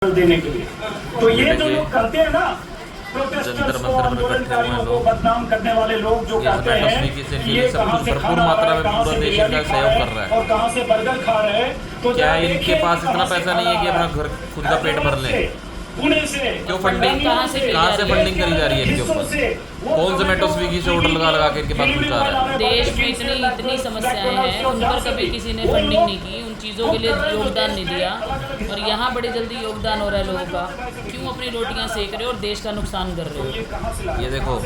देने के लिए। तो ये जो लोग करते हैं ना, जंतर मंतर पर इकट्ठे हुए हैं लोग, बदनाम करने वाले लोग जो करते हैं, ये सब कुछ भरपूर मात्रा में पूरा देश इनका सहयोग कर रहा है। और कहाँ से बर्गर खा रहे हैं। तो क्या इनके पास इतना पैसा नहीं है कि अपना घर खुद का पेट भर लें? पुणे से क्यों फंडिंग कहाँ से फंडिंग करी जा रही है इनके ऊपर? कौन जोमेटो स्विगी से ऑर्डर लगा लगा के इनके पास पहुँचा रहा है? देश में इतनी समस्याएं हैं, उन पर कभी किसी ने फंडिंग नहीं की, उन चीज़ों के लिए योगदान नहीं दिया, और यहाँ बड़ी जल्दी योगदान हो रहा है लोगों का। क्यों अपनी रोटियाँ सेक रहे हो और देश का नुकसान कर रहे हो? ये देखो,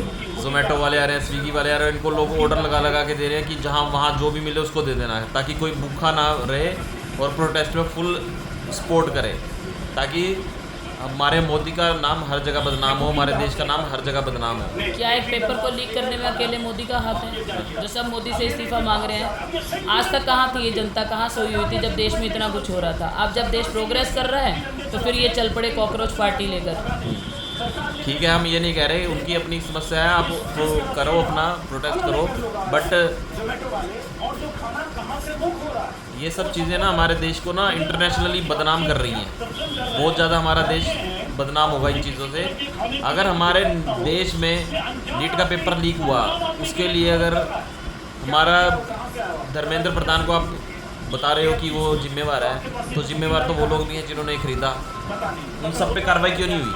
जोमेटो वाले आ रहे हैं, स्विगी वाले आ रहे हैं, इनको लोग ऑर्डर लगा लगा के दे रहे हैं कि जहाँ वहाँ जो भी मिले उसको दे देना है, ताकि कोई भूखा ना रहे और प्रोटेस्ट में फुल सपोर्ट करे, ताकि हमारे मोदी का नाम हर जगह बदनाम हो, हमारे देश का नाम हर जगह बदनाम हो। क्या एक पेपर को लीक करने में अकेले मोदी का हाथ है, जो सब मोदी से इस्तीफा मांग रहे हैं? आज तक कहाँ थी ये जनता, कहाँ सोई हुई थी जब देश में इतना कुछ हो रहा था? अब जब देश प्रोग्रेस कर रहा है तो फिर ये चल पड़े कॉकरोच पार्टी लेकर। ठीक है, हम ये नहीं कह रहे, उनकी अपनी समस्या है, आप तो करो, अपना प्रोटेस्ट करो, बट ये सब चीज़ें ना हमारे देश को ना इंटरनेशनली बदनाम कर रही हैं। बहुत ज़्यादा हमारा देश बदनाम होगा इन चीज़ों से। अगर हमारे देश में नीट का पेपर लीक हुआ, उसके लिए अगर हमारा धर्मेंद्र प्रधान को आप बता रहे हो कि वो जिम्मेवार है, तो जिम्मेवार तो वो लोग भी हैं जिन्होंने खरीदा। उन सब पे कार्रवाई क्यों नहीं हुई?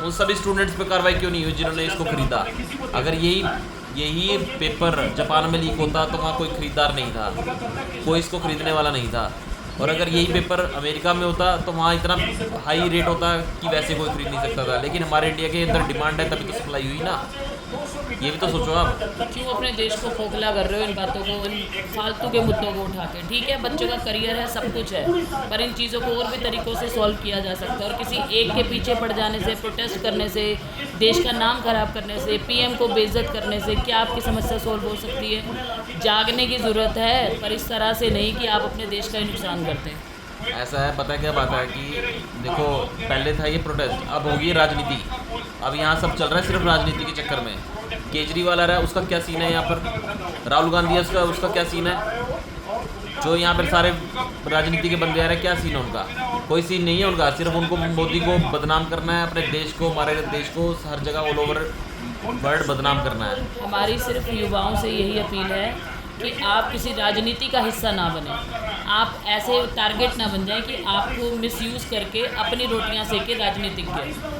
उन सभी स्टूडेंट्स पे कार्रवाई क्यों नहीं हुई जिन्होंने इसको खरीदा? अगर यही पेपर जापान में लीक होता तो वहाँ कोई ख़रीदार नहीं था, कोई इसको ख़रीदने वाला नहीं था। और अगर यही पेपर अमेरिका में होता तो वहाँ इतना हाई रेट होता कि वैसे कोई खरीद नहीं सकता था। लेकिन हमारे इंडिया के अंदर डिमांड है, तभी तो सप्लाई हुई ना। ये भी तो सोचो आप। क्यों अपने देश को खोखला कर रहे हो इन बातों को, इन फालतू के मुद्दों को उठा के? ठीक है, बच्चों का करियर है, सब कुछ है, पर इन चीज़ों को और भी तरीक़ों से सॉल्व किया जा सकता है। और किसी एक के पीछे पड़ जाने से, प्रोटेस्ट करने से, देश का नाम खराब करने से, पीएम को बेइज्जत करने से क्या आपकी समस्या सॉल्व हो सकती है? जागने की ज़रूरत है, पर इस तरह से नहीं कि आप अपने देश का ही नुकसान करते हैं। ऐसा है, पता है क्या बात है कि देखो, पहले था ये प्रोटेस्ट, अब होगी राजनीति। अब यहाँ सब चल रहा है सिर्फ राजनीति के चक्कर में। केजरीवाल आ रहा है, उसका क्या सीन है यहाँ पर? राहुल गांधी है, उसका क्या सीन है? जो यहाँ पर सारे राजनीति के बंदे आ रहे हैं, क्या सीन है उनका? कोई सीन नहीं है उनका। सिर्फ उनको मोदी को बदनाम करना है, अपने देश को, हमारे देश को हर जगह ऑल ओवर वर्ल्ड बदनाम करना है। हमारी सिर्फ युवाओं से यही अपील है कि आप किसी राजनीति का हिस्सा ना बने, आप ऐसे टारगेट ना बन जाएं कि आपको मिसयूज़ करके अपनी रोटियां सेके राजनीतिज्ञ।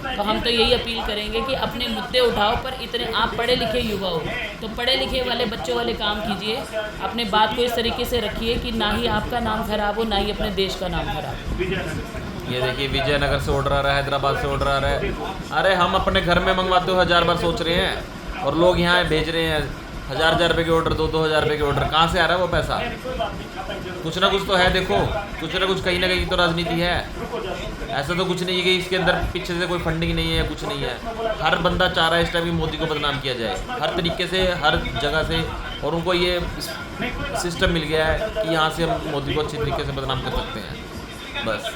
तो हम तो यही अपील करेंगे कि अपने मुद्दे उठाओ, पर इतने आप पढ़े लिखे युवा हो तो पढ़े लिखे वाले बच्चों वाले काम कीजिए। अपने बात को इस तरीके से रखिए कि ना ही आपका नाम खराब हो, ना ही अपने देश का नाम खराब हो। ये देखिए, विजयनगर से ऑर्डर आ रहा है, हैदराबाद से ऑर्डर आ रहा है। अरे हम अपने घर में मंगवाते हो 1000 बार सोच रहे हैं, और लोग यहाँ भेज रहे हैं 1000 रुपये के ऑर्डर, 2-2 हज़ार रुपये के ऑर्डर। कहाँ से आ रहा है वो पैसा? कुछ ना कुछ तो है, देखो, कुछ ना कहीं तो राजनीति है। ऐसा तो कुछ नहीं है कि इसके अंदर पीछे से कोई फंडिंग नहीं है, कुछ नहीं है। हर बंदा चाह रहा है इस टाइम मोदी को बदनाम किया जाए, हर तरीके से, हर जगह से, और उनको ये सिस्टम मिल गया है कि यहाँ से हम मोदी को अच्छी तरीके से बदनाम कर सकते हैं। बस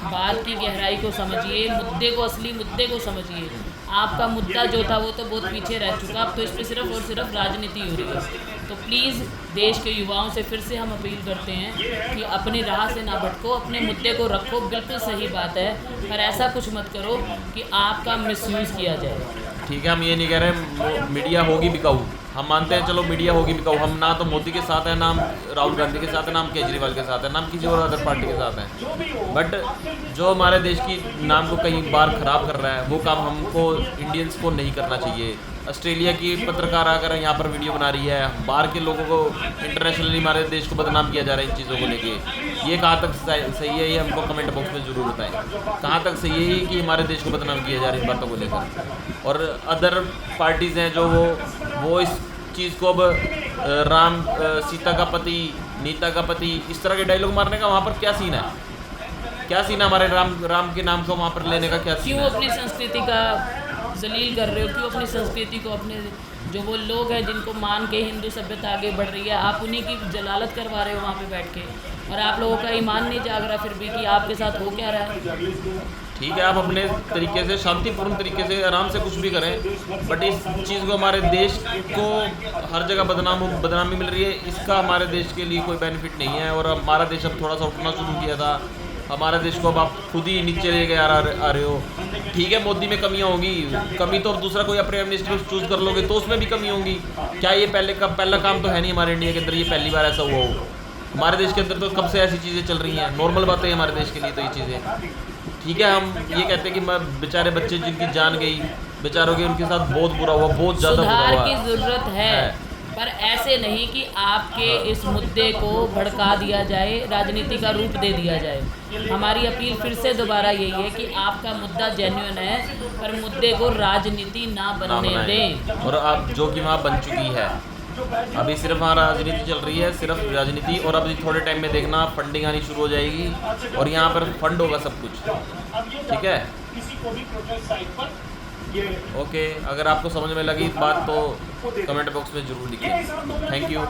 बात की गहराई को समझिए, मुद्दे को, असली मुद्दे को समझिए। आपका मुद्दा जो था वो तो बहुत पीछे रह चुका, अब तो इस पर सिर्फ और सिर्फ राजनीति हो रही है। तो प्लीज़ देश के युवाओं से फिर से हम अपील करते हैं कि अपनी राह से ना भटको, अपने मुद्दे को रखो, बिल्कुल सही बात है, पर ऐसा कुछ मत करो कि आपका मिसयूज़ किया जाए। ठीक है, हम ये नहीं कह रहे मीडिया होगी बिकाऊ, हम मानते हैं, चलो मीडिया होगी बिकाऊ। हम ना तो मोदी के साथ हैं, नाम राहुल गांधी के साथ है, नाम केजरीवाल के साथ है, नाम किसी और अदर पार्टी के साथ है। बट जो हमारे देश की नाम को कहीं बार ख़राब कर रहा है, वो काम हमको इंडियंस को नहीं करना चाहिए। ऑस्ट्रेलिया की पत्रकार आकर यहाँ पर वीडियो बना रही है, बाहर के लोगों को इंटरनेशनली हमारे देश को बदनाम किया जा रहा है इन चीज़ों को लेके। ये कहाँ तक सही है, ये हमको कमेंट बॉक्स में ज़रूर बताएं। कहाँ तक सही है कि हमारे देश को बदनाम किया जा रहा है इन बातों को लेकर? और अदर पार्टीज़ हैं जो वो इस चीज़ को अब राम सीता का पति, नीता का पति, इस तरह के डायलॉग मारने का वहाँ पर क्या सीन है? क्या सीन है हमारे राम के नाम को वहाँ पर लेने का? क्या सीन क्यों है? अपनी संस्कृति का जलील कर रहे हो? क्यों अपनी संस्कृति को, अपने जो वो लोग हैं जिनको मान के हिंदू सभ्यता आगे बढ़ रही है, आप उन्हीं की जलालत करवा रहे हो वहाँ पे बैठ के, और आप लोगों का ईमान नहीं जाग रहा फिर भी कि आपके साथ हो क्या रहा है। ठीक है, आप अपने तरीके से, शांतिपूर्ण तरीके से, आराम से कुछ भी करें, बट इस चीज़ को, हमारे देश को हर जगह बदनामी मिल रही है, इसका हमारे देश के लिए कोई बेनिफिट नहीं है। और हमारा देश अब थोड़ा सा उठना शुरू किया था, हमारे देश को अब आप खुद ही नीचे लेके आ रहे हो। ठीक है, मोदी में कमियां होगी, कमी तो अब दूसरा कोई प्राइम मिनिस्टर चूज़ कर लोगे तो उसमें भी कमी होगी। क्या ये पहला काम तो है नहीं हमारे इंडिया के अंदर, ये पहली बार ऐसा हुआ हो। हमारे देश के अंदर तो कब से ऐसी चीज़ें चल रही हैं, नॉर्मल बातें हैं हमारे देश के लिए तो ये चीज़ें। ठीक है, हम ये कहते हैं कि बेचारे बच्चे जिनकी जान गई, बेचारों के उनके साथ बहुत बुरा हुआ, बहुत ज़्यादा बुरा सुधार हुआ की ज़रूरत है, पर ऐसे नहीं कि आपके इस मुद्दे को भड़का दिया जाए, राजनीति का रूप दे दिया जाए। हमारी अपील फिर से दोबारा यही है कि आपका मुद्दा जेन्युइन है, पर मुद्दे को राजनीति ना बनने दें। और अब जो कि वहाँ बन चुकी है, अभी सिर्फ वहाँ राजनीति चल रही है, सिर्फ राजनीति। और अभी थोड़े टाइम में देखना फंडिंग आनी शुरू हो जाएगी और यहाँ पर फंड होगा सब कुछ। ठीक है, ओके। अगर आपको समझ में लगी बात तो कमेंट बॉक्स में ज़रूर लिखिए। Thank you.